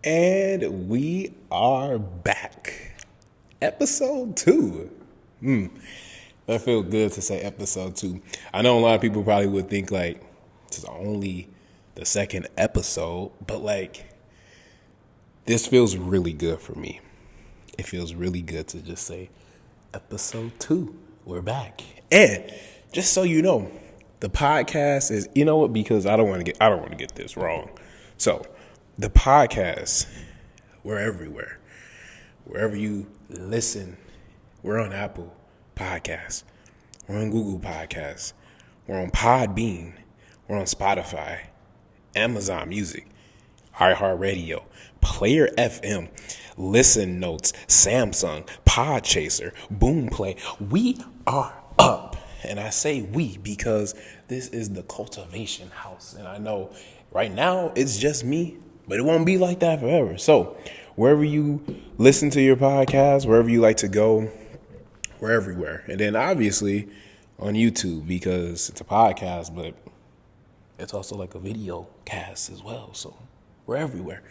And we are back. Episode 2. That feels good to say episode 2. I know a lot of people probably would think like this is only the second episode, but like this feels really good for me. It feels really good to just say episode 2. We're back. And just so you know, the podcast is, you know what, because I don't want to get this wrong. So, the podcast, we're everywhere. Wherever you listen, we're on Apple Podcasts. We're on Google Podcasts. We're on Podbean. We're on Spotify, Amazon Music, iHeartRadio, Player FM, Listen Notes, Samsung, Podchaser, Boomplay. We are up. And I say we because this is the cultivation house. And I know right now it's just me, but it won't be like that forever. So wherever you listen to your podcast, wherever you like to go, we're everywhere. And then obviously on YouTube because it's a podcast, but it's also like a video cast as well. So we're everywhere.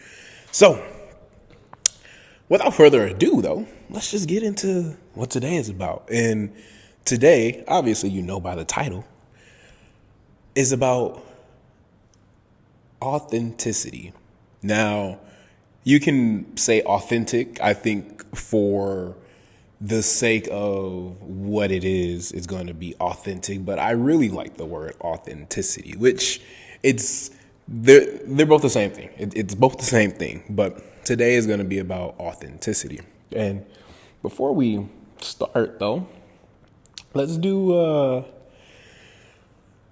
So without further ado, though, let's just get into what today is about. And today, obviously, you know by the title, is about authenticity. Now, you can say authentic, I think, for the sake of what it is going to be authentic. But I really like the word authenticity, which they're both the same thing. It's both the same thing. But today is going to be about authenticity. And before we start, though, let's do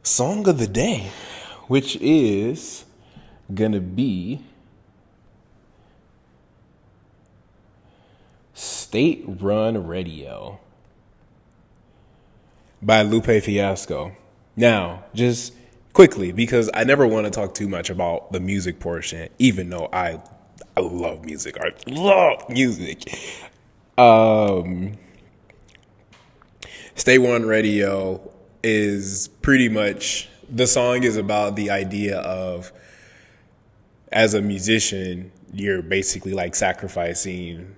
song of the day, which is going to be State Run Radio by Lupe Fiasco. Now, just quickly, because I never want to talk too much about the music portion, even though I love music. I love music. State Run Radio is pretty much, the song is about the idea of, as a musician, you're basically like sacrificing.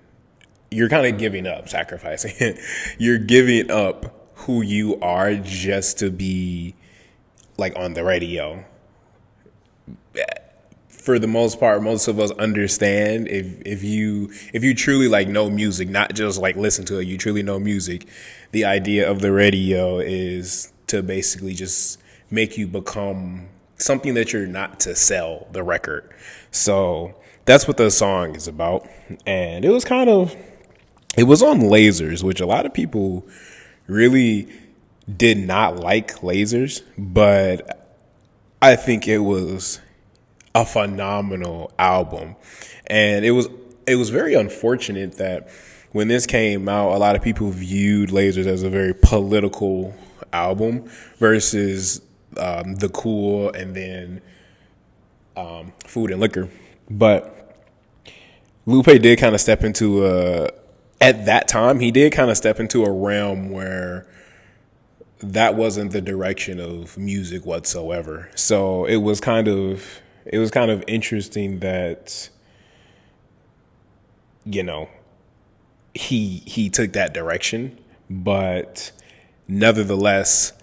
You're kind of giving up, sacrificing. You're giving up who you are just to be like on the radio. For the most part, most of us understand if you truly like know music, not just like listen to it, you truly know music. The idea of the radio is to basically just make you become something that you're not, to sell the record. So that's what the song is about. And it was on Lasers, which a lot of people really did not like Lasers, but I think it was a phenomenal album. And it was very unfortunate that when this came out, a lot of people viewed Lasers as a very political album versus The Cool and then Food and Liquor. But Lupe did kind of step into at that time, he did kind of step into a realm where that wasn't the direction of music whatsoever. So it was kind of interesting that, you know, he took that direction, but nevertheless,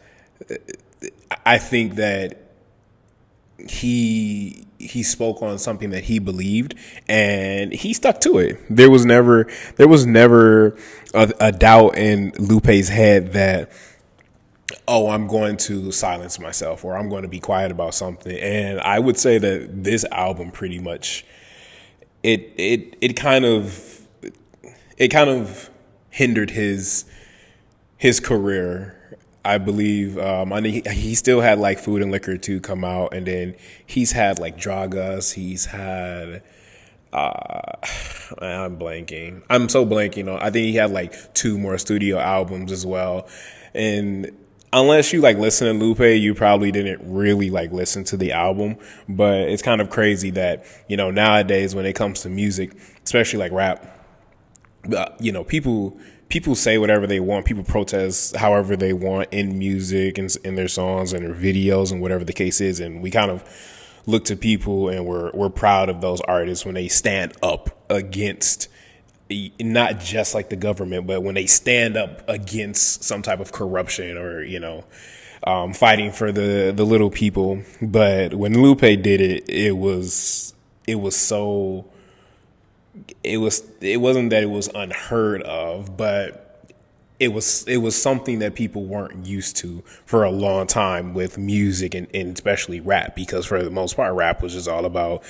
I think that he spoke on something that he believed and he stuck to it. There was never a doubt in Lupe's head that, oh, I'm going to silence myself or I'm going to be quiet about something. And I would say that this album pretty much it kind of hindered his career. I believe he still had like Food and Liquor 2 come out, and then he's had like Dragas. He's had I'm blanking. I'm so blanking on. I think he had like 2 more studio albums as well. And unless you like listen to Lupe, you probably didn't really like listen to the album. But it's kind of crazy that, you know, nowadays when it comes to music, especially like rap, you know, people say whatever they want. People protest however they want in music and in their songs and their videos and whatever the case is. And we kind of look to people and we're proud of those artists when they stand up against not just like the government, but when they stand up against some type of corruption or, fighting for the little people. But when Lupe did it, it wasn't that it was unheard of, but it was something that people weren't used to for a long time with music and especially rap, because for the most part, rap was just all about,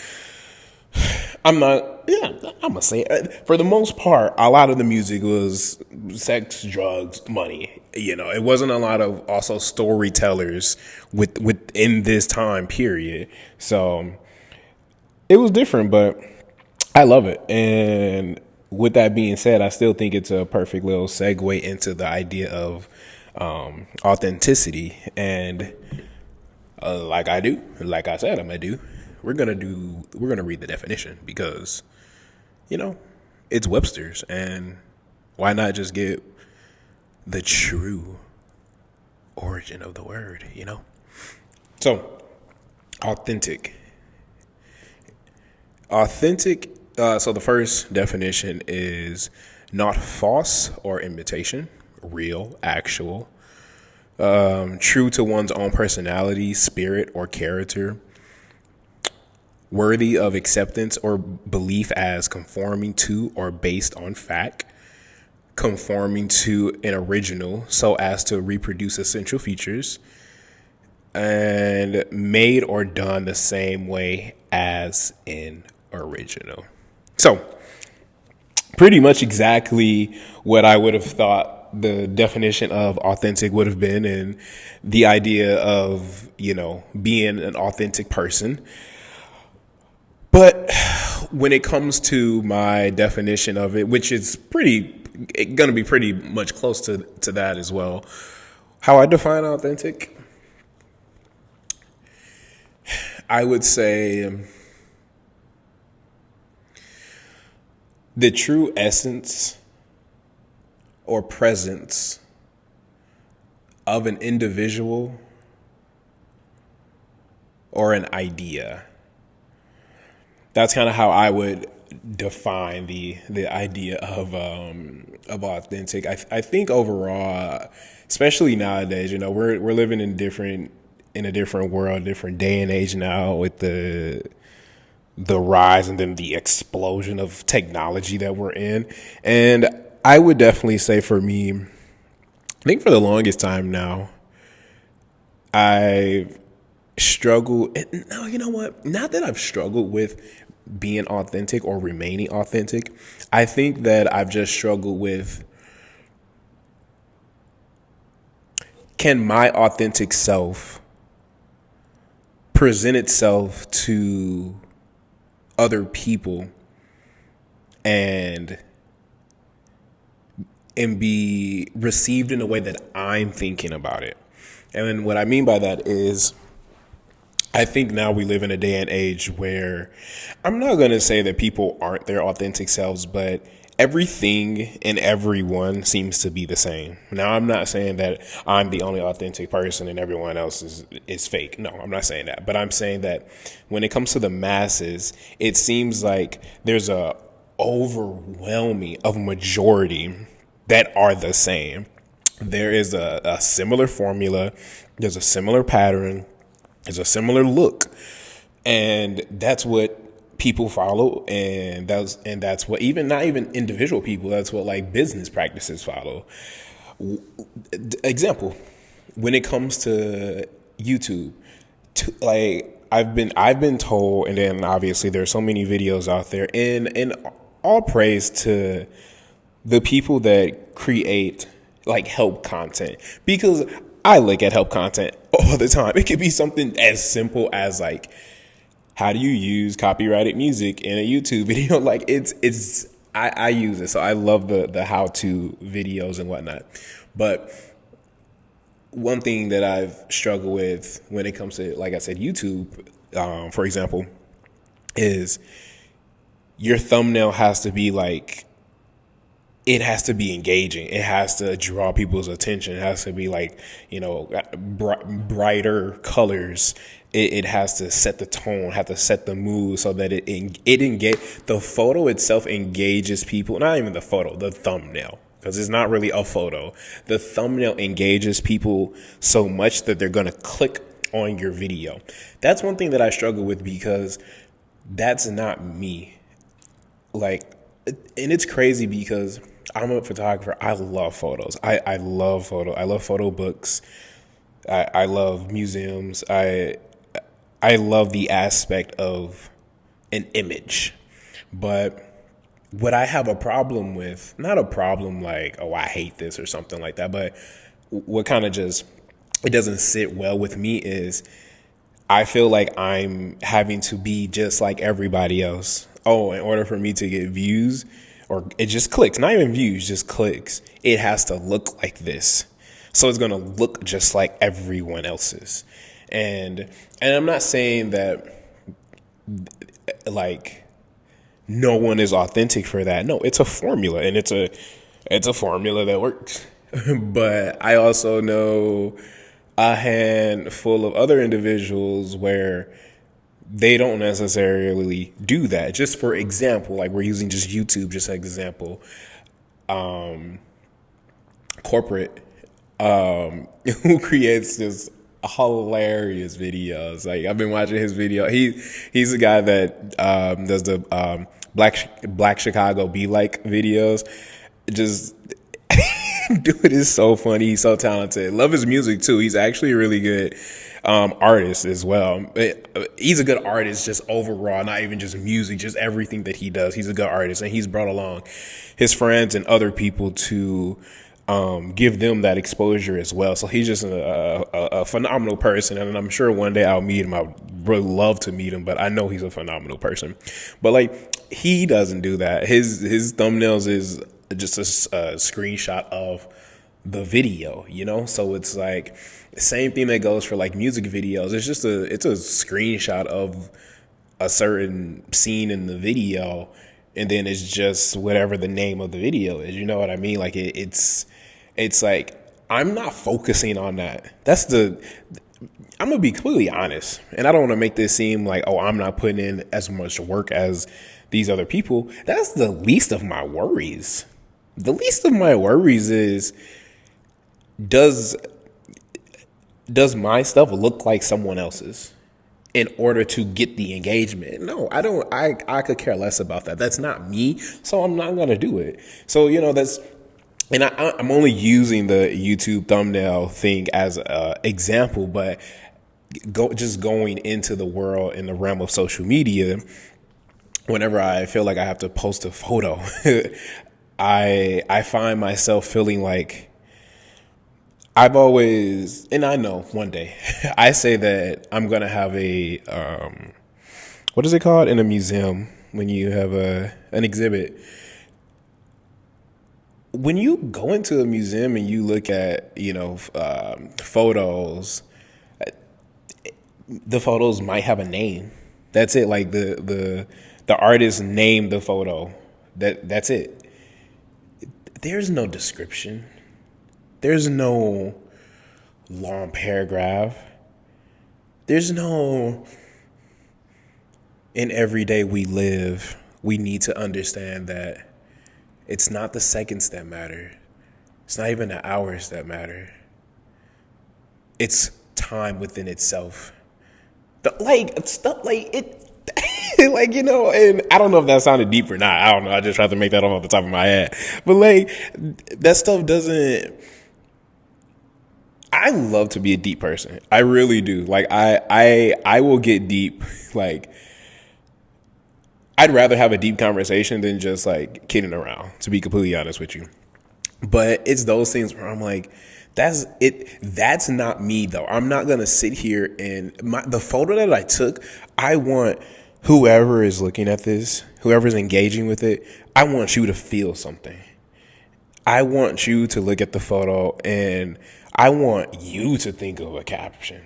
I'm gonna say it. For the most part, a lot of the music was sex, drugs, money. It wasn't a lot of also storytellers within this time period. So it was different, but I love it. And with that being said, I still think it's a perfect little segue into the idea of authenticity. And like I said, I'm gonna do. We're gonna read the definition because, it's Webster's, and why not just get the true origin of the word, So, authentic. So the first definition is not false or imitation, real, actual, true to one's own personality, spirit, or character, worthy of acceptance or belief as conforming to or based on fact, conforming to an original so as to reproduce essential features, and made or done the same way as in original. So pretty much exactly what I would have thought the definition of authentic would have been, and the idea of, being an authentic person. But when it comes to my definition of it, which is going to be pretty much close to that as well, how I define authentic, I would say the true essence or presence of an individual or an idea. That's kind of how I would define the idea of authentic. I think overall, especially nowadays, we're living in a different world, different day and age now, with the rise and then the explosion of technology that we're in. And I would definitely say, for me, I think for the longest time now, I've struggled. No, you know what? Not that I've struggled with being authentic or remaining authentic. I think that I've just struggled with, can my authentic self present itself to other people and be received in a way that I'm thinking about it. And what I mean by that is, I think now we live in a day and age where, I'm not going to say that people aren't their authentic selves, but everything and everyone seems to be the same. Now, I'm not saying that I'm the only authentic person and everyone else is fake. No, I'm not saying that. But I'm saying that when it comes to the masses, it seems like there's a overwhelming of majority that are the same. There is a similar formula. There's a similar pattern. There's a similar look. And that's what people follow, and that's what, even not even individual people, that's what like business practices follow. Example, when it comes to YouTube, like I've been told, and then obviously there's so many videos out there, and all praise to the people that create like help content, because I look at help content all the time. It could be something as simple as like, how do you use copyrighted music in a YouTube video? Like I use it. So I love the how-to videos and whatnot. But one thing that I've struggled with when it comes to, like I said, YouTube, for example, is your thumbnail has to be like it has to be engaging. It has to draw people's attention. It has to be like, brighter colors. It has to set the tone, have to set the mood so that it engage. The photo itself engages people. Not even the photo, the thumbnail, because it's not really a photo. The thumbnail engages people so much that they're going to click on your video. That's one thing that I struggle with, because that's not me. Like, and it's crazy because I'm a photographer. I love photos. I love photo. I love photo books. I love museums. I love the aspect of an image. But what I have a problem with, not a problem like, oh, I hate this or something like that, but what kind of just, it doesn't sit well with me is I feel like I'm having to be just like everybody else. Oh, in order for me to get views, or it just clicks, not even views, just clicks, it has to look like this. So it's going to look just like everyone else's. And I'm not saying that like no one is authentic for that. No, it's a formula, and it's a formula that works. But I also know a handful of other individuals where they don't necessarily do that. Just for example, like we're using just YouTube, just an example. Corporate, who creates this hilarious videos. Like I've been watching his video. He's the guy that does the Black Chicago Be Like videos. Just dude is so funny. He's so talented. Love his music too. He's actually a really good artist as well. He's a good artist just overall, not even just music, just everything that he does. He's a good artist, and he's brought along his friends and other people to give them that exposure as well. So he's just a phenomenal person, and I'm sure one day I'll meet him. I would really love to meet him, but I know he's a phenomenal person. But like, he doesn't do that. His thumbnails is just a screenshot of the video, So it's like the same thing that goes for like music videos. It's a screenshot of a certain scene in the video, and then it's just whatever the name of the video is. You know what I mean? Like it's like, I'm not focusing on that. I'm gonna be completely honest, and I don't want to make this seem like, oh, I'm not putting in as much work as these other people. That's the least of my worries. The least of my worries is, does my stuff look like someone else's in order to get the engagement? No, I don't. I could care less about that. That's not me, so I'm not gonna do it. So that's. And I'm only using the YouTube thumbnail thing as an example, but just going into the world in the realm of social media, whenever I feel like I have to post a photo, I find myself feeling like I've always, and I know one day, I say that I'm going to have a, what is it called in a museum when you have an exhibit? When you go into a museum and you look at, photos, the photos might have a name. That's it. Like the artist named the photo. That's it. There's no description. There's no long paragraph. There's no, in every day we live, we need to understand that it's not the seconds that matter. It's not even the hours that matter. It's time within itself. Stuff like it, like, and I don't know if that sounded deep or not. I don't know. I just tried to make that off the top of my head. But like, that stuff doesn't. I love to be a deep person. I really do. Like, I will get deep. Like, I'd rather have a deep conversation than just like kidding around, to be completely honest with you. But it's those things where I'm like, that's it. That's not me though. I'm not going to sit here and the photo that I took, I want whoever is looking at this, whoever's engaging with it, I want you to feel something. I want you to look at the photo and I want you to think of a caption.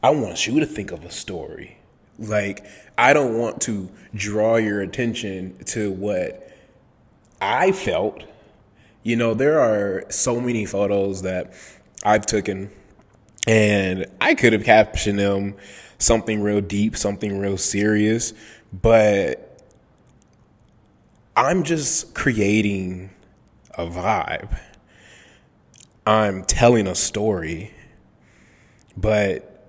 I want you to think of a story. Like, I don't want to draw your attention to what I felt. There are so many photos that I've taken, and I could have captioned them something real deep, something real serious, but I'm just creating a vibe. I'm telling a story, but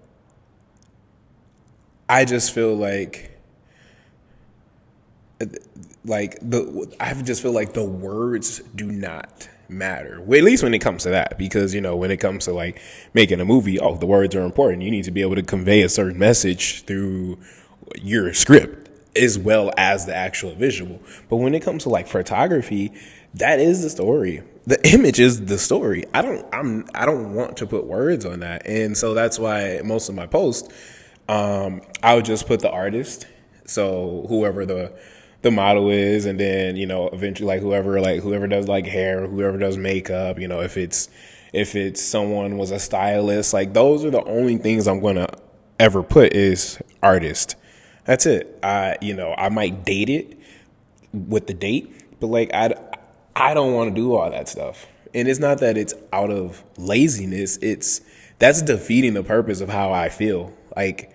I just feel I just feel like the words do not matter. Well, at least when it comes to that, because when it comes to like making a movie, the words are important. You need to be able to convey a certain message through your script as well as the actual visual. But when it comes to like photography, that is the story. The image is the story. I don't want to put words on that, and so that's why most of my posts, I would just put the artist, so whoever the model is, and then eventually like whoever does like hair, whoever does makeup, if it's someone was a stylist, like those are the only things I'm gonna ever put is artist. That's it. I might date it with the date, but like I don't want to do all that stuff. And it's not that it's out of laziness. That's defeating the purpose of how I feel. Like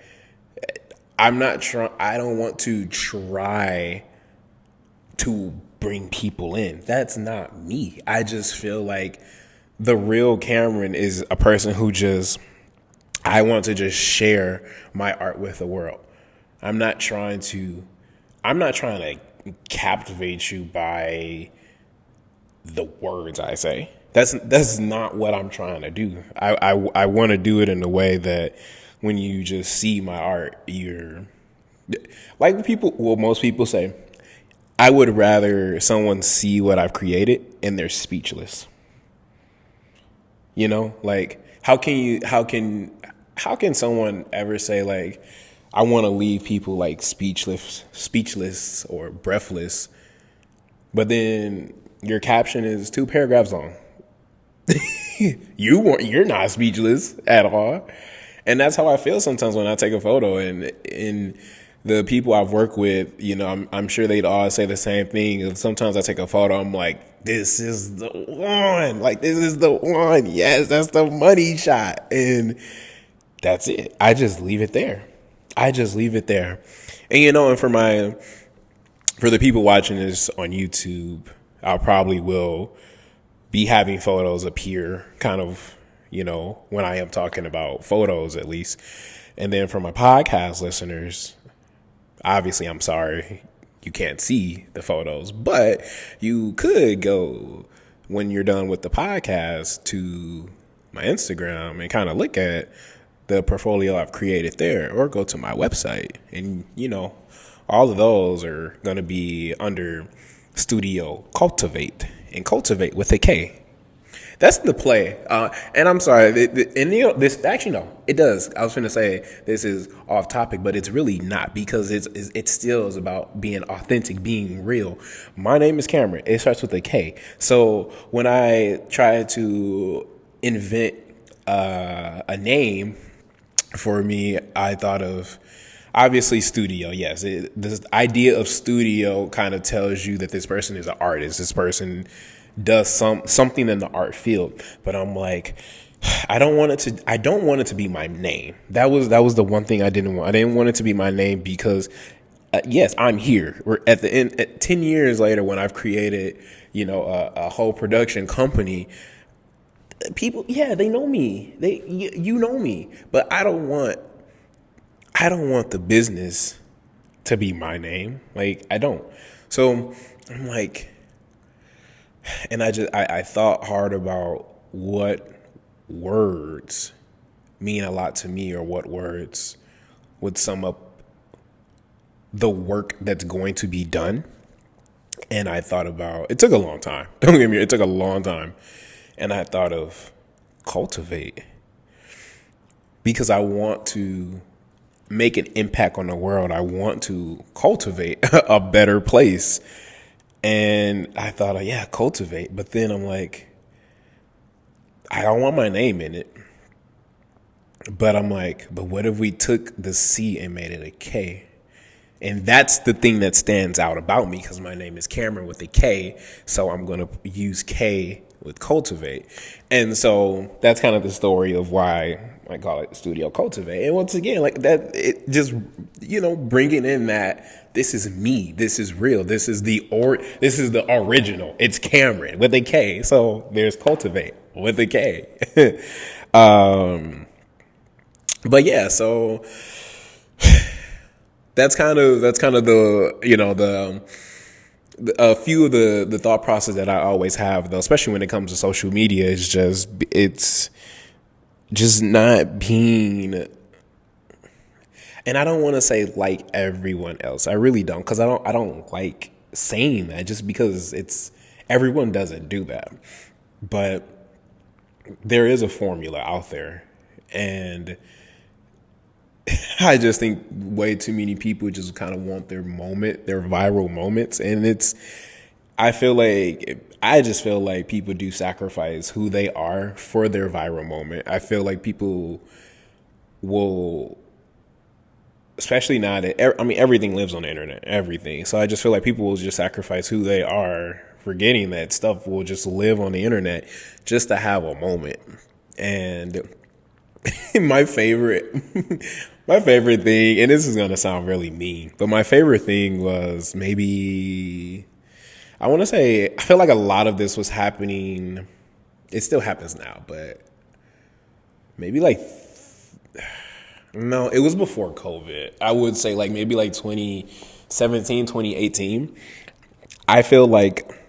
I don't want to try to bring people in. That's not me. I just feel like the real Cameron is a person who I want to just share my art with the world. I'm not trying to captivate you by the words I say. That's not what I'm trying to do. I want to do it in a way that when you just see my art, you're like most people say, I would rather someone see what I've created and they're speechless. Like how can someone ever say like, I want to leave people like speechless or breathless, but then your caption is 2 paragraphs long. You're not speechless at all. And that's how I feel sometimes when I take a photo, and the people I've worked with, I'm sure they'd all say the same thing. And sometimes I take a photo, I'm like, this is the one. Like, this is the one. Yes, that's the money shot. And that's it. I just leave it there. And and for the people watching this on YouTube, I probably will be having photos appear kind of, when I am talking about photos at least. And then for my podcast listeners, obviously I'm sorry you can't see the photos, but you could go when you're done with the podcast to my Instagram and kind of look at the portfolio I've created there, or go to my website, and all of those are going to be under Studio Cultivate, and Cultivate with a K. That's the play. And I'm sorry. This actually, no, it does. I was going to say this is off topic, but it's really not, because it still is about being authentic, being real. My name is Cameron. It starts with a K. So when I try to invent a name for me, I thought of obviously studio. Yes, this idea of studio kind of tells you that this person is an artist. This person does something in the art field. But I'm like, I don't want it to be my name. That was the one thing I didn't want. I didn't want it to be my name because yes, I'm here. We're at the end. 10 years later, when I've created a whole production company, people, yeah, they know me. You know me, but I don't want the business to be my name. Like, I don't. So I'm like, and I thought hard about what words mean a lot to me, or what words would sum up the work that's going to be done. And I thought about, it took a long time. Don't get me wrong, it took a long time. And I thought of cultivate, because I want to make an impact on the world. I want to cultivate a better place. And I thought, yeah, cultivate. But then I'm like, I don't want my name in it. But I'm like, but what if we took the C and made it a K? And that's the thing that stands out about me, because my name is Cameron with a K. So I'm going to use K with cultivate. And so that's kind of the story of why I call it Studio Cultivate. And once again, like that, it just, bringing in that this is me, this is real, this is the original. It's Cameron with a K. So there's cultivate with a K. But yeah, so that's kind of the a few of the thought process that I always have, though, especially when it comes to social media, is it's just not being, and I don't want to say like everyone else. I really don't, because I don't like saying that, just because everyone doesn't do that. But there is a formula out there, and I just think way too many people just kind of want their viral moments. And I just feel like people do sacrifice who they are for their viral moment. I feel like people will, especially now that, everything lives on the internet, everything. So I just feel like people will just sacrifice who they are, forgetting that stuff will just live on the internet just to have a moment. And my favorite thing, and this is going to sound really mean, but my favorite thing was maybe, I feel like a lot of this was happening. It still happens now, but maybe no, it was before COVID. I would say maybe 2017, 2018. I feel like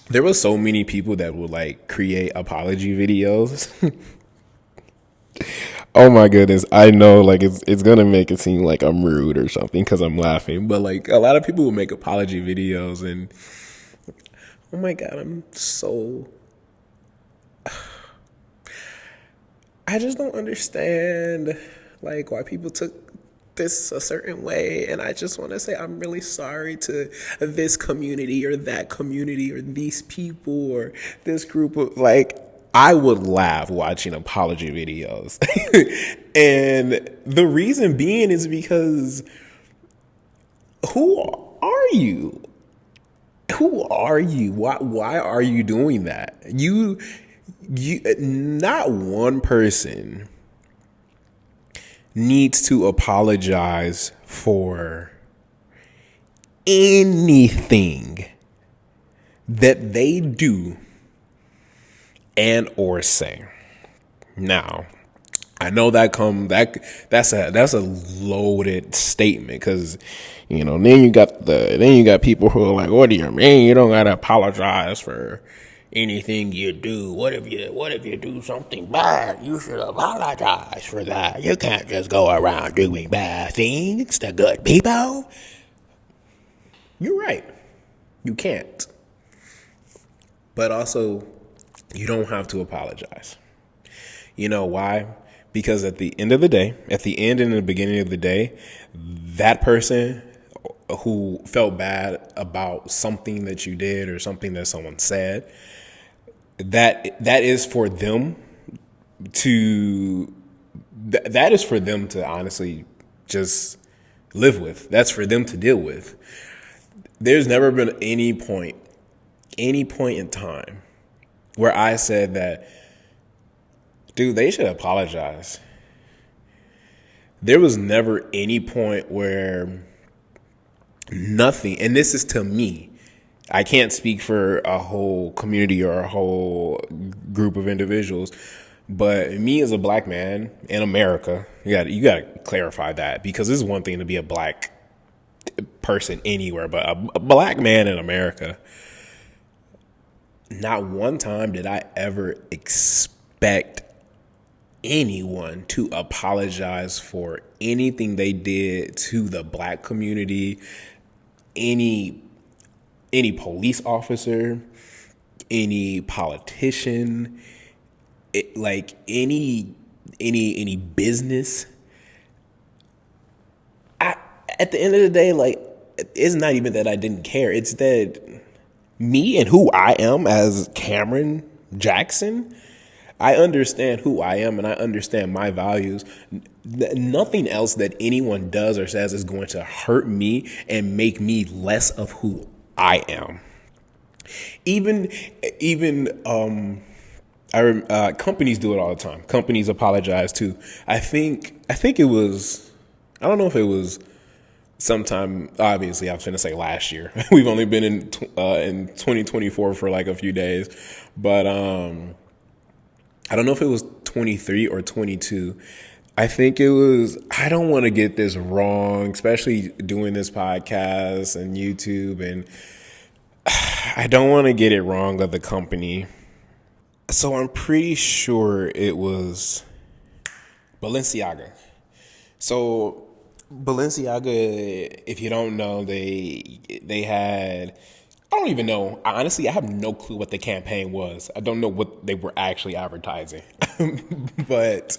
there were so many people that would create apology videos. Oh my goodness. I know it's going to make it seem like I'm rude or something because I'm laughing. But a lot of people will make apology videos, and oh my God, I just don't understand why people took this a certain way. And I just want to say I'm really sorry to this community or that community or these people or this group of I would laugh watching apology videos. And the reason being is because who are you? Who are you? Why are you doing that? You not one person needs to apologize for anything that they do and or say. Now, I know that's a loaded statement, because then you got people who are like, what do you mean you don't gotta apologize for anything you do? What if you do something bad? You should apologize for that. You can't just go around doing bad things to good people. You're right. You can't. But also, you don't have to apologize. You know why? Because at the end and the beginning of the day, that person who felt bad about something that you did or something that someone said, that is for them to honestly just live with. That's for them to deal with. There's never been any point in time where I said that, dude, they should apologize. There was never any point where nothing, and this is to me, I can't speak for a whole community or a whole group of individuals, but me as a black man in America, you got to clarify that, because this is one thing to be a black person anywhere, but a black man in America, not one time did I ever expect anyone to apologize for anything they did to the black community, any police officer, any politician, any business. At the end of the day, it's not even that I didn't care. It's that me and who I am as Cameron Jackson, I understand who I am and I understand my values. nothing else that anyone does or says is going to hurt me and make me less of who I am. Even companies do it all the time. Companies apologize too. I think it was, I don't know if it was sometime, obviously I was going to say last year. We've only been in 2024 for like a few days, but I don't know if it was 23 or 22. I think it was, I don't want to get this wrong, especially doing this podcast and YouTube, and I don't want to get it wrong of the company. So I'm pretty sure it was Balenciaga. So Balenciaga, if you don't know, they had, I don't even know. Honestly, I have no clue what the campaign was. I don't know what they were actually advertising. But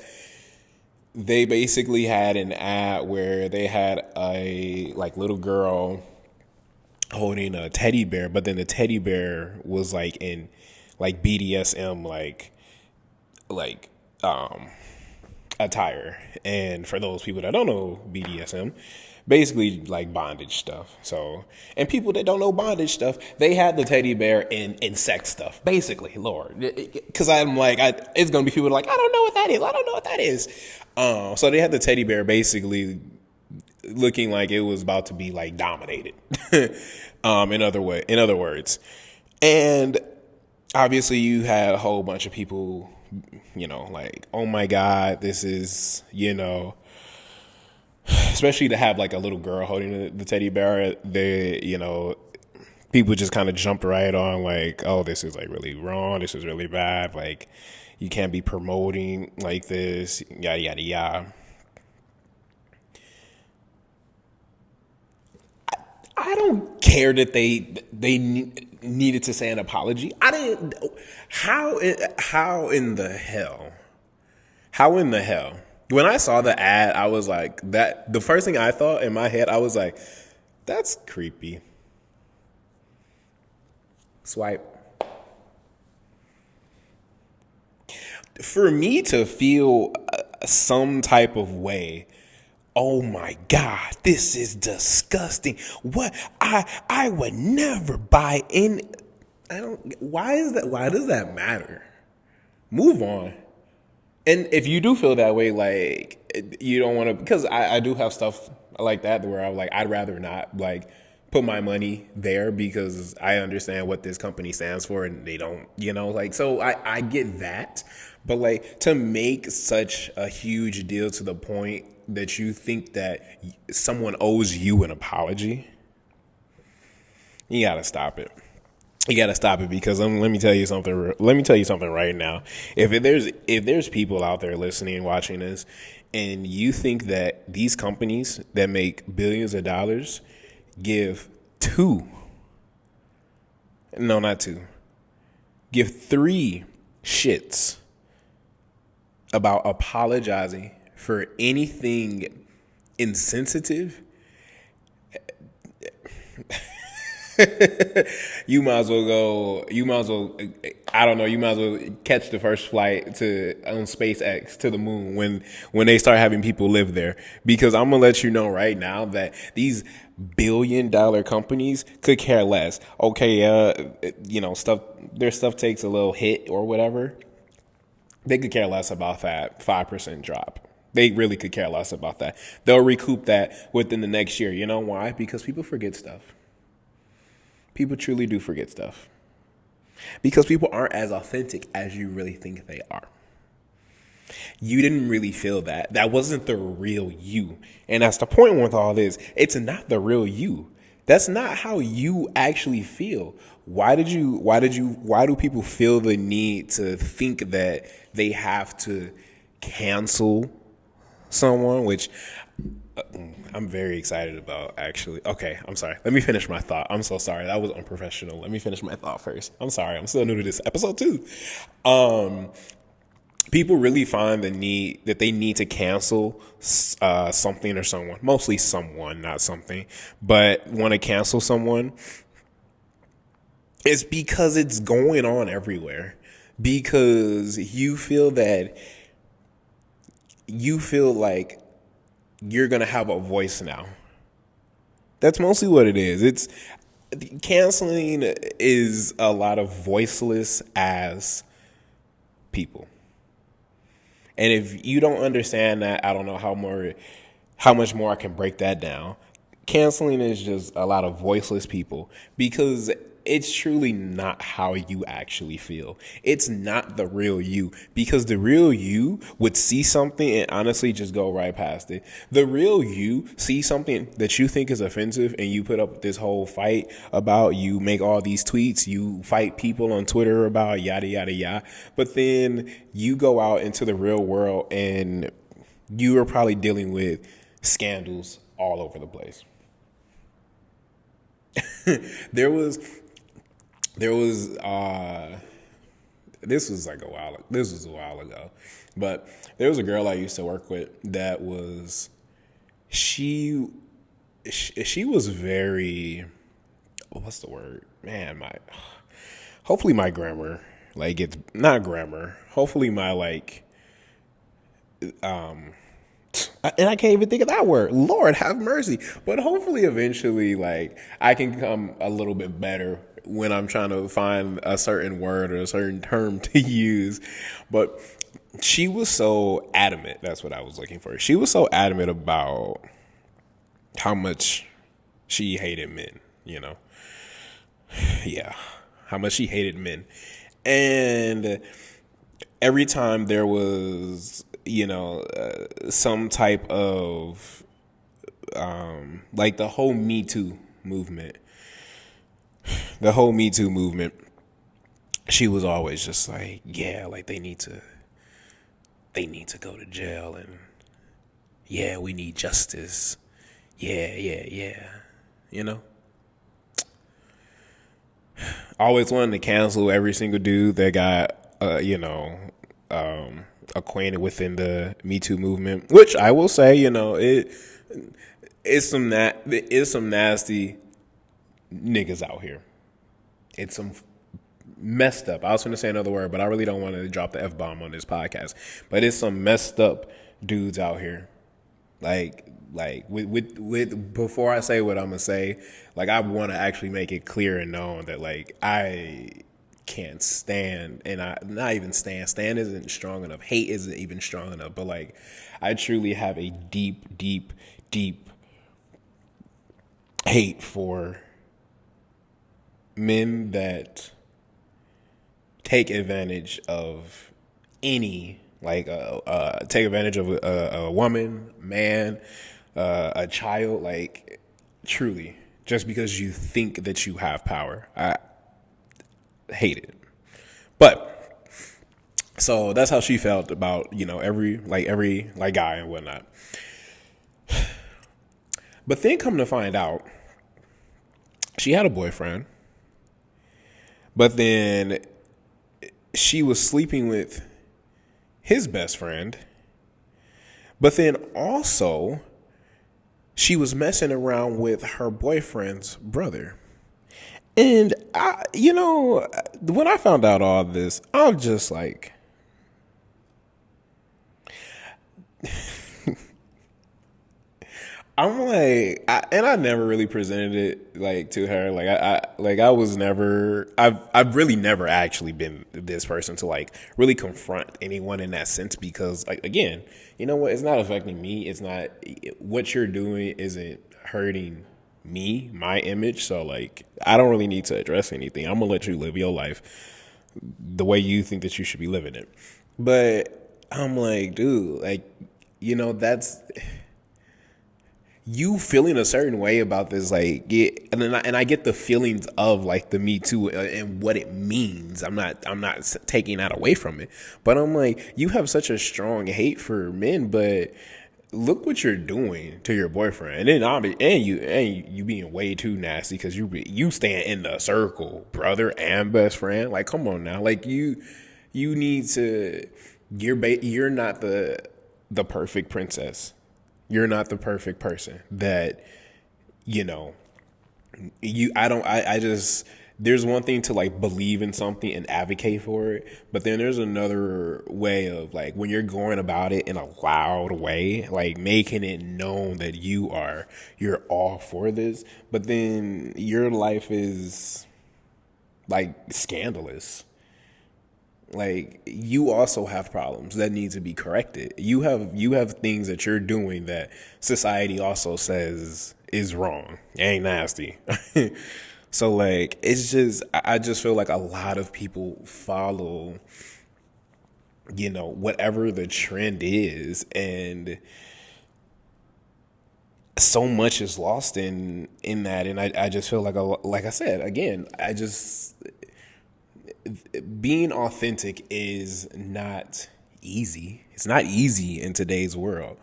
they basically had an ad where they had a like little girl holding a teddy bear, but then the teddy bear was like in like BDSM like attire. And for those people that don't know BDSM, basically like bondage stuff. So, and people that don't know bondage stuff, they had the teddy bear in sex stuff, basically, Lord. Because I'm like, it's going to be people like, I don't know what that is. I don't know what that is. So they had the teddy bear basically looking like it was about to be like dominated. In other words. And obviously you had a whole bunch of people, like, oh my God, this is, especially to have like a little girl holding the teddy bear, people just kind of jumped right on like, oh, this is like really wrong. This is really bad. Like, you can't be promoting like this, yada, yada, yada. I don't care that they needed to say an apology. I didn't. How in the hell? How in the hell? When I saw the ad, I was like, that. The first thing I thought in my head, I was like, that's creepy. Swipe. For me to feel some type of way, oh my God, this is disgusting. What? I would never buy in. Why is that? Why does that matter? Move on. And if you do feel that way, like, you don't want to, because I do have stuff like that where I'm like, I'd rather not like put my money there because I understand what this company stands for and they don't, like, so I get that. But like, to make such a huge deal to the point that you think that someone owes you an apology, you gotta stop it. You gotta stop it, because let me tell you something. Let me tell you something right now. If there's people out there listening, watching this, and you think that these companies that make billions of dollars give give 3 shits about apologizing for anything insensitive, you might as well catch the first flight on SpaceX to the moon when they start having people live there. Because I'm gonna let you know right now that these billion-dollar companies could care less. Okay, their stuff takes a little hit or whatever. They could care less about that 5% drop. They really could care less about that. They'll recoup that within the next year. You know why? Because people forget stuff. People truly do forget stuff. Because people aren't as authentic as you really think they are. You didn't really feel that. That wasn't the real you. And that's the point with all this. It's not the real you. That's not how you actually feel. Why do people feel the need to think that they have to cancel someone, which I'm very excited about, actually. Okay, I'm sorry. Let me finish my thought. I'm so sorry. That was unprofessional. Let me finish my thought first. I'm sorry. I'm still new to this. Episode 2. People really find the need that they need to cancel something or someone. Mostly someone, not something. But want to cancel someone, it's because it's going on everywhere. Because you feel that you feel like you're going to have a voice now. That's mostly what it is. It's canceling is a lot of voiceless ass people. And if you don't understand that, I don't know how much more I can break that down. Canceling is just a lot of voiceless people because it's truly not how you actually feel. It's not the real you, because the real you would see something and honestly just go right past it. The real you see something that you think is offensive and you put up this whole fight about, you make all these tweets, you fight people on Twitter about yada, yada, yada. But then you go out into the real world and you are probably dealing with scandals all over the place. There was this was a while ago, but there was a girl I used to work with that was she was very, what's the word, man, hopefully my grammar, like, it's not grammar, hopefully my, like, and I can't even think of that word. Lord have mercy. But hopefully eventually, like, I can become a little bit better when I'm trying to find a certain word or a certain term to use. But she was so adamant. That's what I was looking for. She was so adamant about how much she hated men, you know? Yeah. How much she hated men. And every time there was, some type of, like the whole Me Too movement, she was always just like, yeah, like they need to go to jail, and yeah, we need justice. Yeah. Always wanted to cancel every single dude that got, acquainted within the Me Too movement, which I will say, it's some nasty niggas out here. It's some messed up. I was going to say another word, but I really don't want to drop the F-bomb on this podcast. But it's some messed up dudes out here. Like with before I say what I'm gonna say, like, I want to actually make it clear and known that, like, I can't stand, and I not even stand isn't strong enough, hate isn't even strong enough, but like, I truly have a deep hate for men that take advantage of any, like, take advantage of a woman, man, a child, like, truly, just because you think that you have power. I hate it. But so that's how she felt about, every guy and whatnot. But then come to find out, she had a boyfriend, but then she was sleeping with his best friend, but then also she was messing around with her boyfriend's brother. And when I found out all this, I'm just like, I'm like, I never really presented it, like, to her. I've really never actually been this person to, like, really confront anyone in that sense, because, like, again, you know what? It's not affecting me. It's not, what you're doing isn't hurting me, my image. So, like, I don't really need to address anything. I'm gonna let you live your life the way you think that you should be living it. But I'm like, dude, like, that's, you feeling a certain way about this, like, and I get the feelings of, like, the Me Too and what it means. I'm not taking that away from it, but I'm like, you have such a strong hate for men, but look what you're doing to your boyfriend, and then you being way too nasty because you stand in the circle, brother and best friend. Like, come on now, like, you need to. You're not the perfect princess. You're not the perfect person that, there's one thing to like believe in something and advocate for it, but then there's another way of like when you're going about it in a loud way, like making it known that you're all for this, but then your life is like scandalous. Like you also have problems that need to be corrected. You have things that you're doing that society also says is wrong. Ain't nasty. So like it's just I just feel like a lot of people follow, whatever the trend is, and so much is lost in that. And I just feel like I said again, I just being authentic is not easy. It's not easy in today's world.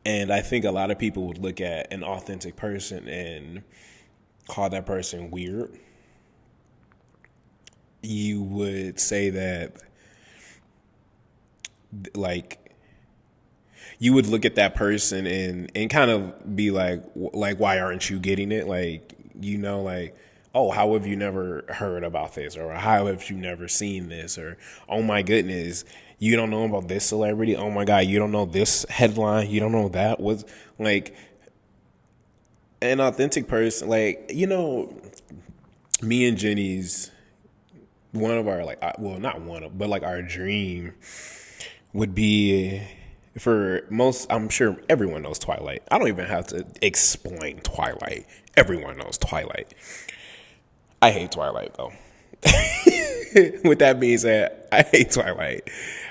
And I think a lot of people would look at an authentic person and call that person weird. You would say that, like, you would look at that person and kind of be like, why aren't you getting it? Like, like, oh, how have you never heard about this? Or how have you never seen this? Or, oh my goodness, you don't know about this celebrity? Oh my God, you don't know this headline? You don't know that? Was like an authentic person, like, me and Jenny's, one of our, like, well, not one of, but like our dream would be for most, I'm sure everyone knows Twilight. I don't even have to explain Twilight. Everyone knows Twilight. I hate Twilight though. With that being said, I hate Twilight.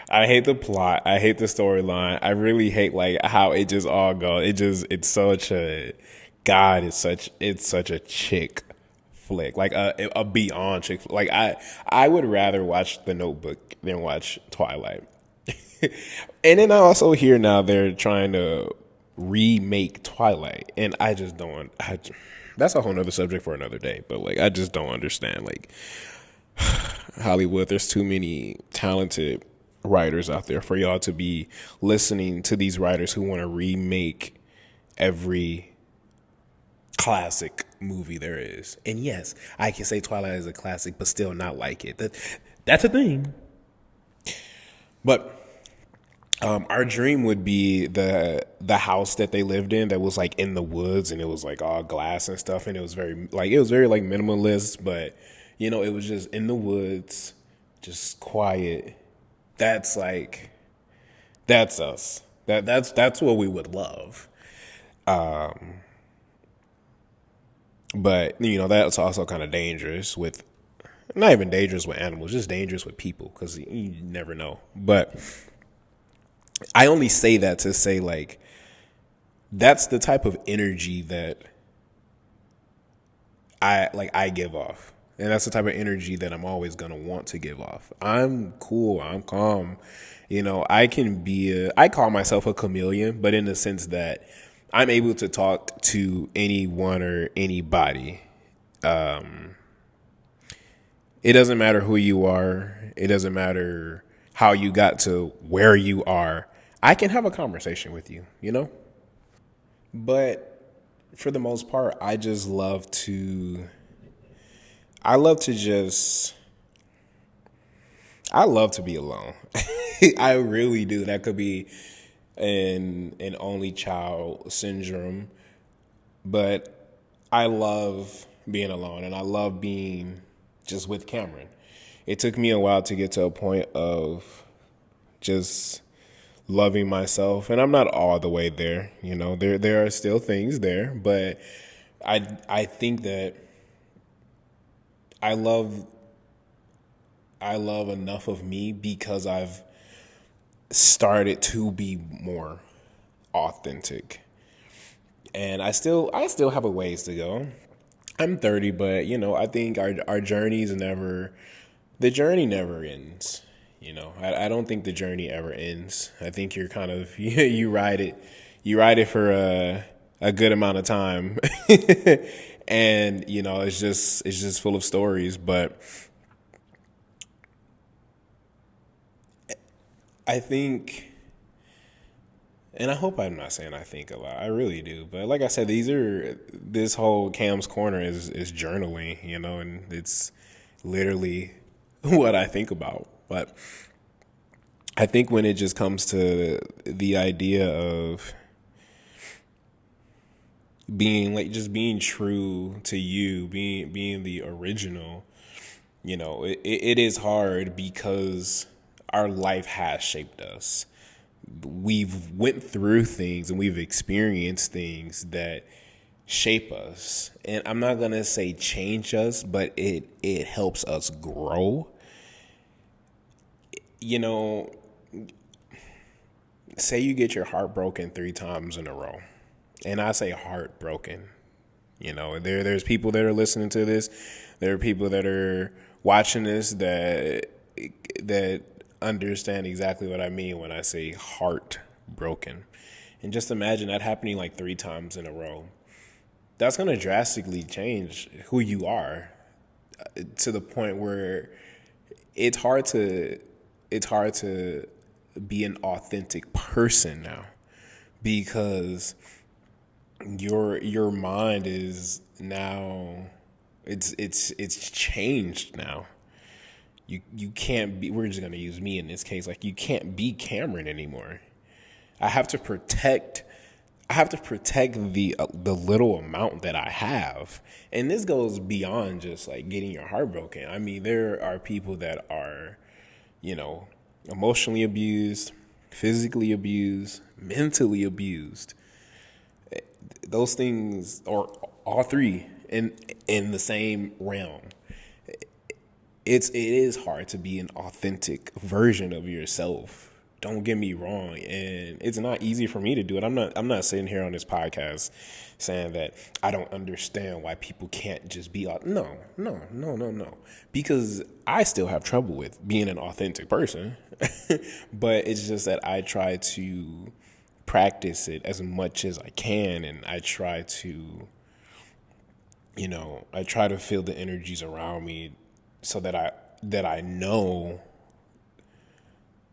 I hate the plot. I hate the storyline. I really hate like how it just all goes. It's such a God. It's such a chick flick, like a beyond chick flick. Like I would rather watch The Notebook than watch Twilight. And then I also hear now they're trying to remake Twilight, and I just don't. That's a whole nother subject for another day. But like, I just don't understand. Like, Hollywood, there's too many talented writers out there for y'all to be listening to these writers who want to remake every classic movie there is. And yes, I can say Twilight is a classic, but still not like it. That's a thing. But our dream would be the house that they lived in that was like in the woods, and it was like all glass and stuff, and it was very like minimalist, but it was just in the woods, just quiet. That's us. That's what we would love. But that's also kind of dangerous with, not even dangerous with animals, just dangerous with people, because you never know. But I only say that to say, like, that's the type of energy that I give off. And that's the type of energy that I'm always going to want to give off. I'm cool. I'm calm. I call myself a chameleon, but in the sense that I'm able to talk to anyone or anybody. It doesn't matter who you are. It doesn't matter how you got to where you are. I can have a conversation with you, But for the most part, I love to be alone. I really do. That could be an only child syndrome, but I love being alone, and I love being just with Cameron. It took me a while to get to a point of just loving myself, and I'm not all the way there. There are still things there, but I think that I love enough of me because I've started to be more authentic. And I still have a ways to go. I'm 30, but I think our the journey never ends. I don't think the journey ever ends. I think you're kind of you ride it for a good amount of time. And it's just full of stories, but I think And I hope I'm not saying I think a lot. I really do. But like I said, this whole Cam's Corner is journaling, and it's literally what I think about. But I think when it just comes to the idea of being true to you, being the original, it is hard because our life has shaped us. We've went through things and we've experienced things that shape us. And I'm not going to say change us, but it helps us grow. Say you get your heart broken 3 times in a row. And I say heartbroken. There's people that are listening to this. There are people that are watching this that understand exactly what I mean when I say heartbroken. And just imagine that happening like 3 times in a row. That's going to drastically change who you are to the point where it's hard to be an authentic person now, because your mind is now it's changed now. You can't be, we're just going to use me in this case, like you can't be Cameron anymore. I have to protect the little amount that I have. And this goes beyond just like getting your heart broken. I mean, there are people that are, emotionally abused, physically abused, mentally abused. Those things are all 3 in the same realm. It is hard to be an authentic version of yourself. Don't get me wrong, and it's not easy for me to do it. I'm not sitting here on this podcast saying that I don't understand why people can't just be no. Because I still have trouble with being an authentic person. But it's just that I try to practice it as much as I can, and I try to feel the energies around me so that I know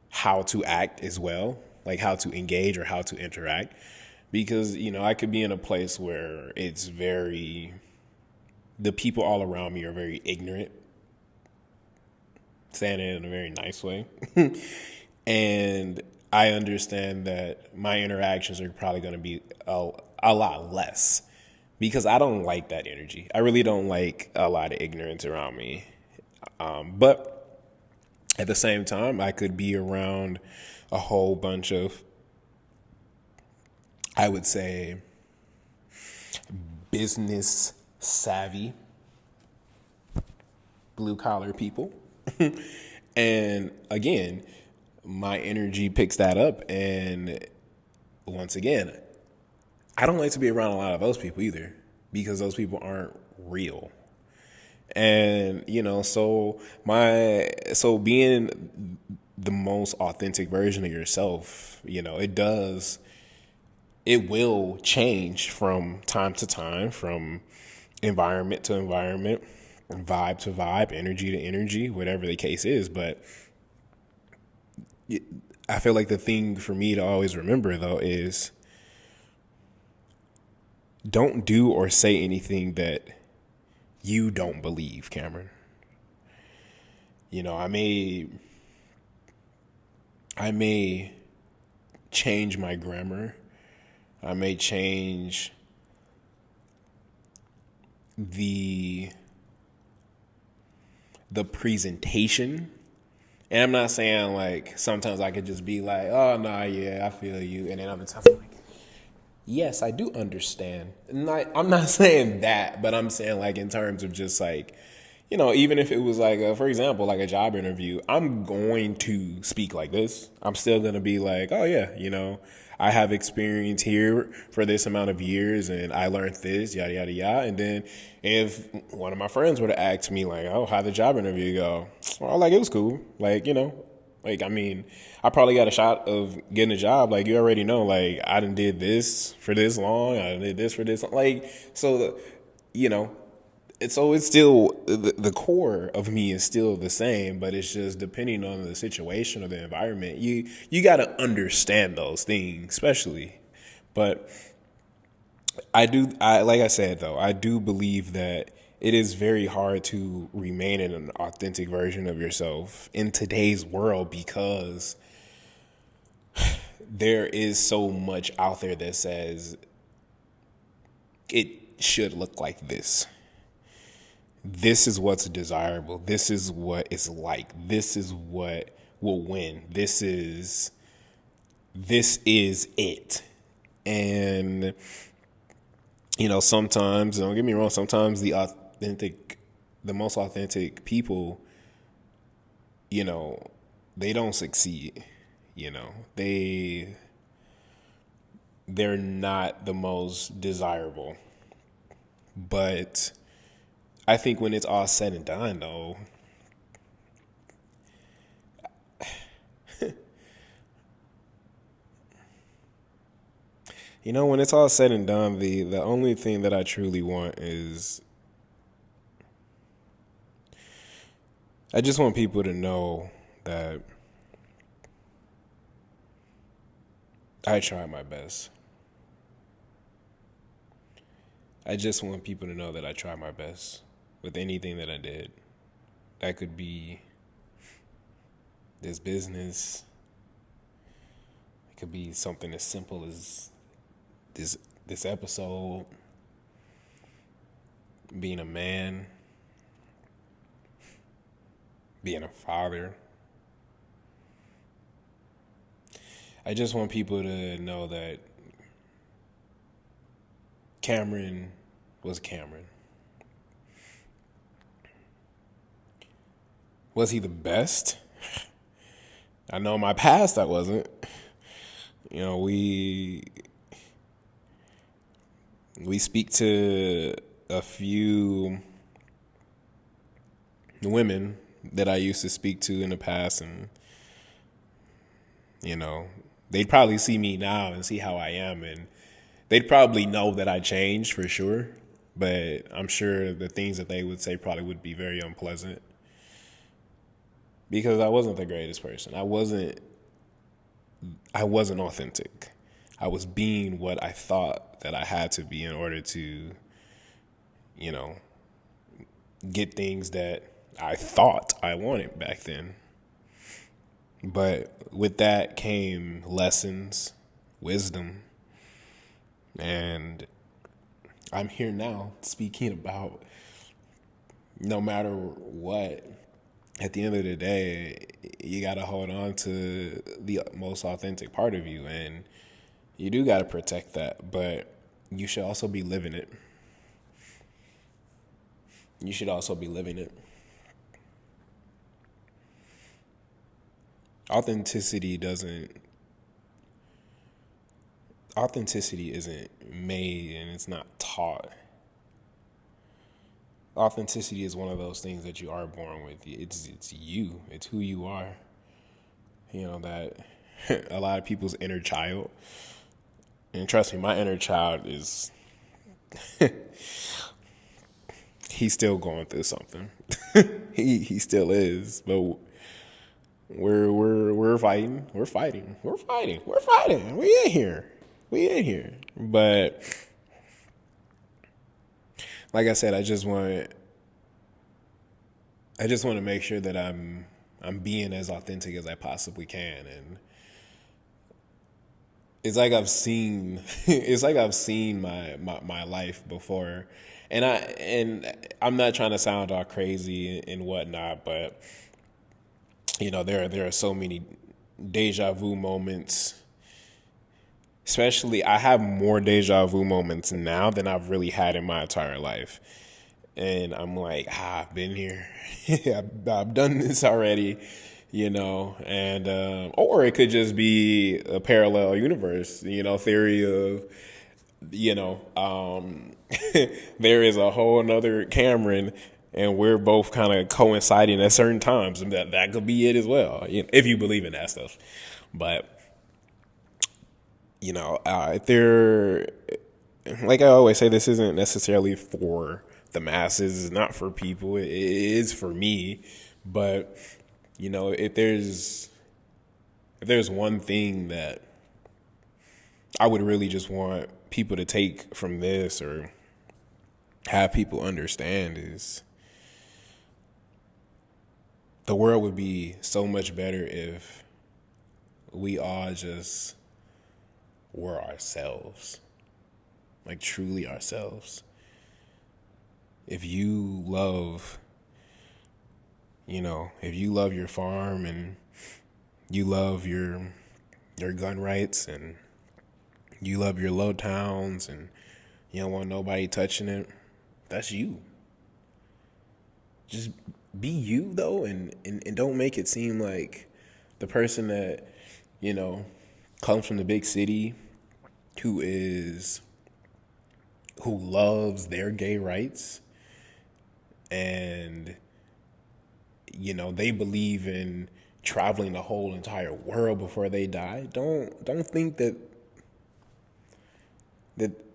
how to act as well, like how to engage or how to interact. Because, I could be in a place where the people all around me are very ignorant, saying it in a very nice way. And I understand that my interactions are probably going to be a lot less, because I don't like that energy. I really don't like a lot of ignorance around me. But at the same time, I could be around a whole bunch of, I would say, business savvy, blue collar people. And again, my energy picks that up. And once again, I don't like to be around a lot of those people either, because those people aren't real. And, so being the most authentic version of yourself, it will change from time to time, from environment to environment, vibe to vibe, energy to energy, whatever the case is. But I feel like the thing for me to always remember, though, is don't do or say anything that you don't believe, Cameron. I may change my grammar. I may change the presentation. And I'm not saying like sometimes I could just be like, oh, nah, yeah, I feel you. And then other times I'm like, yes, I do understand. I'm not saying that, but I'm saying like in terms of just like, even if it was like, for example, like a job interview, I'm going to speak like this. I'm still going to be like, oh yeah, I have experience here for this amount of years and I learned this, yada, yada, yada. And then if one of my friends were to ask me like, oh, how'd the job interview go? Well, like, it was cool. Like, like, I mean, I probably got a shot of getting a job. Like, you already know, like, I done did this for this long. I did this for this. Like, so, it's still the core of me is still the same, but it's just depending on the situation or the environment. You got to understand those things, especially. But I like I said though, I do believe that it is very hard to remain in an authentic version of yourself in today's world because there is so much out there that says it should look like this. This is what's desirable. This is what it's like. This is what will win. This is it. And sometimes, don't get me wrong, sometimes the most authentic people, they don't succeed. They're not the most desirable. But I think when it's all said and done, though, when it's all said and done, the only thing that I truly want is I just want people to know that I tried my best. I just want people to know that I tried my best with anything that I did. That could be this business. It could be something as simple as this episode, being a man, being a father. I just want people to know that Cameron was Cameron. Was he the best? I know in my past I wasn't. We speak to a few women that I used to speak to in the past, and they'd probably see me now and see how I am, and they'd probably know that I changed for sure, but I'm sure the things that they would say probably would be very unpleasant because I wasn't the greatest person. I wasn't authentic. I was being what I thought that I had to be in order to, get things that I thought I wanted back then. But with that came lessons, wisdom, and I'm here now speaking about no matter what, at the end of the day, you got to hold on to the most authentic part of you, and you do got to protect that, but you should also be living it. Authenticity isn't made and it's not taught. Authenticity is one of those things that you are born with. It's you. It's who you are. That a lot of people's inner child, and trust me, my inner child is he's still going through something. he still is, but we're fighting. We in here. But like I said, I just want to make sure that I'm being as authentic as I possibly can, and it's like I've seen my life before, and I'm not trying to sound all crazy and whatnot, but there are so many deja vu moments. Especially, I have more deja vu moments now than I've really had in my entire life. And I'm like, I've been here. I've done this already, and or it could just be a parallel universe, theory of, there is a whole another Cameron and we're both kind of coinciding at certain times, and that could be it as well, if you believe in that stuff. But there, like I always say, this isn't necessarily for the masses. It's not for people. It is for me. But, you know, if there's one thing that I would really just want people to take from this, or have people understand, is the world would be so much better if we all just were ourselves, like truly ourselves. If you love, if you love your farm, and you love your gun rights, and you love your low towns, and you don't want nobody touching it, that's you. Just be you, though, and don't make it seem like the person that, comes from the big city, who loves their gay rights, and they believe in traveling the whole entire world before they die. Don't think that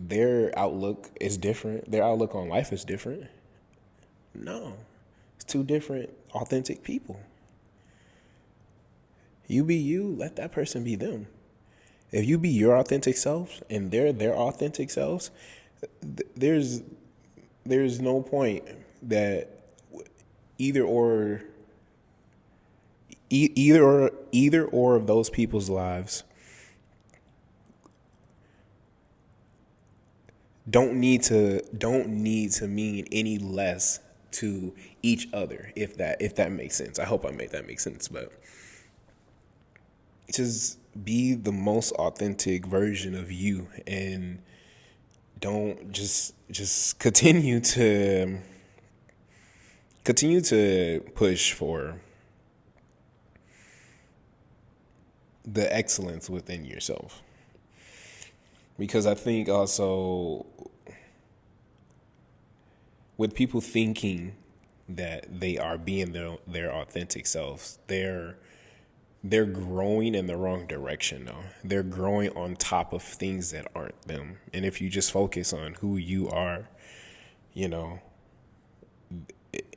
their outlook is different. Their outlook on life is different. No, it's two different authentic people. You be you, let that person be them. If you be your authentic self and they're their authentic selves, there's no point that either or of those people's lives don't need to mean any less to each other, if that makes sense. I hope I made that make sense, but just be the most authentic version of you, and don't just continue to push for the excellence within yourself. Because I think also, with people thinking that they are being their authentic selves, they're growing in the wrong direction, though. They're growing on top of things that aren't them. And if you just focus on who you are,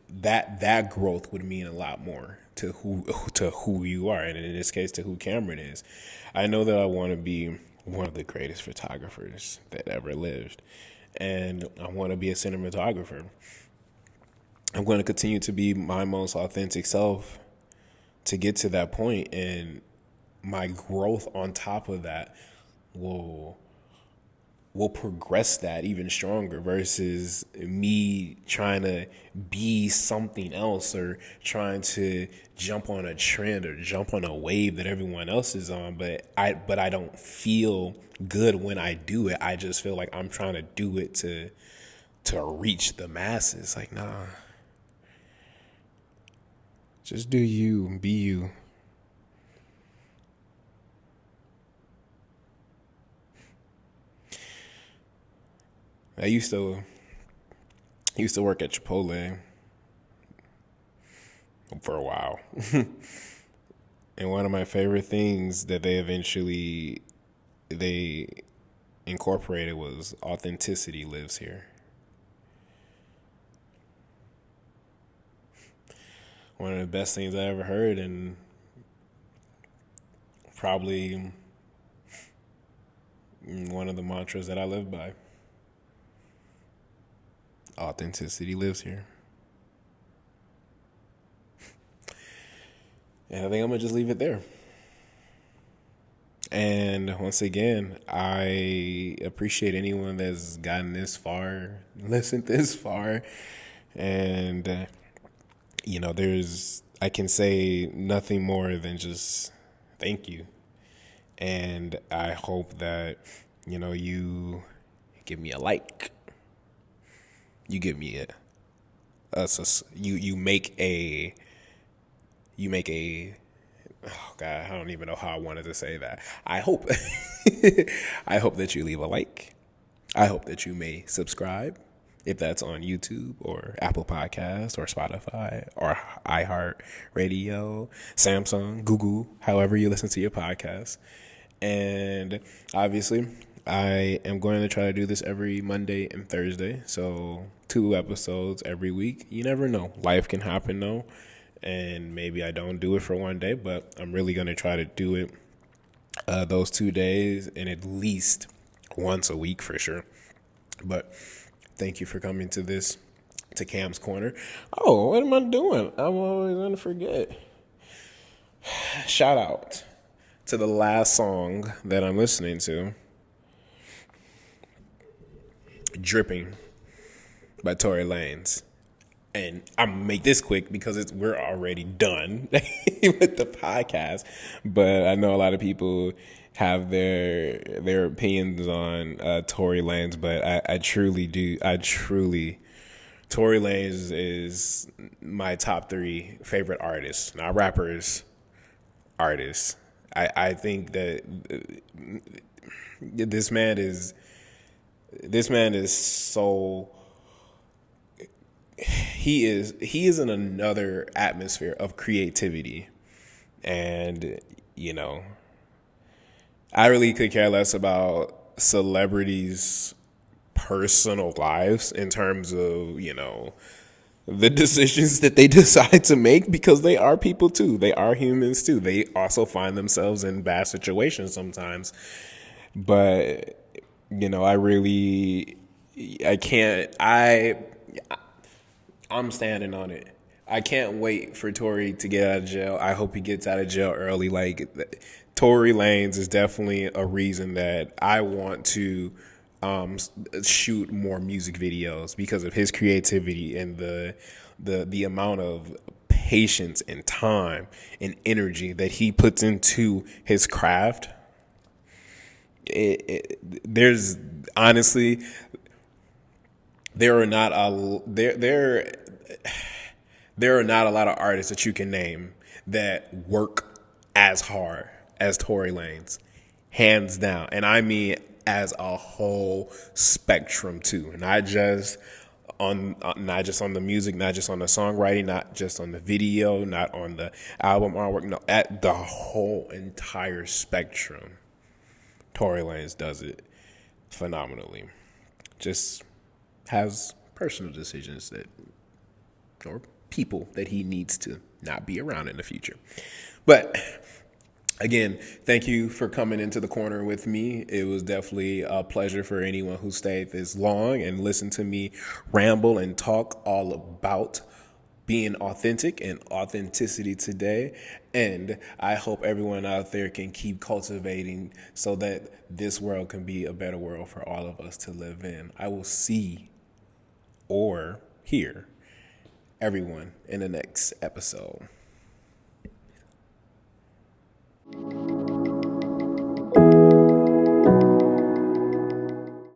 that growth would mean a lot more to who you are, and in this case, to who Cameron is. I know that I want to be one of the greatest photographers that ever lived, and I want to be a cinematographer. I'm going to continue to be my most authentic self to get to that point, and my growth on top of that will progress that even stronger, versus me trying to be something else, or trying to jump on a trend or jump on a wave that everyone else is on, but I don't feel good when I do it. I just feel like I'm trying to do it to reach the masses. Like, nah. Just do you, be you. I used to work at Chipotle for a while. And one of my favorite things that they incorporated was authenticity lives here. One of the best things I ever heard, and probably one of the mantras that I live by. Authenticity lives here. And I think I'm going to just leave it there. And once again, I appreciate anyone that's gotten this far, listened this far. And, I can say nothing more than just thank you. And I hope that, you give me a like. You give me you make a, oh God, I don't even know how I wanted to say that. I hope that you leave a like. I hope that you may subscribe, if that's on YouTube or Apple Podkast or Spotify or iHeartRadio, Samsung, Google, however you listen to your podcast. And obviously, I am going to try to do this every Monday and Thursday. So 2 episodes every week. You never know. Life can happen though. And maybe I don't do it for one day, but I'm really going to try to do it those 2 days and at least once a week for sure. But thank you for coming to Cam's Corner. Oh, what am I doing? I'm always going to forget. Shout out to the last song that I'm listening to, Dripping by Tory Lanez. And I'm gonna make this quick because we're already done with the podcast. But I know a lot of people have their opinions on Tory Lanez, but I truly do. Tory Lanez is my top 3 favorite artists, not rappers, artists. I think that this man is so. He is in another atmosphere of creativity, and I really could care less about celebrities' personal lives in terms of the decisions that they decide to make, because they are people too. They are humans too. They also find themselves in bad situations sometimes. But I'm standing on it. I can't wait for Tory to get out of jail. I hope he gets out of jail early. Like, Tory Lanez is definitely a reason that I want to shoot more music videos, because of his creativity and the amount of patience and time and energy that he puts into his craft. There's honestly, there are not a lot of artists that you can name that work as hard as Tory Lanez, hands down. And I mean as a whole spectrum too, not just on the music, not just on the songwriting, not just on the video, not on the album artwork, no, at the whole entire spectrum. Tory Lanez does it phenomenally. Just has personal decisions or people that he needs to not be around in the future. But again, thank you for coming into the corner with me. It was definitely a pleasure for anyone who stayed this long and listened to me ramble and talk all about being authentic and authenticity today. And I hope everyone out there can keep cultivating so that this world can be a better world for all of us to live in. I will see or hear everyone in the next episode.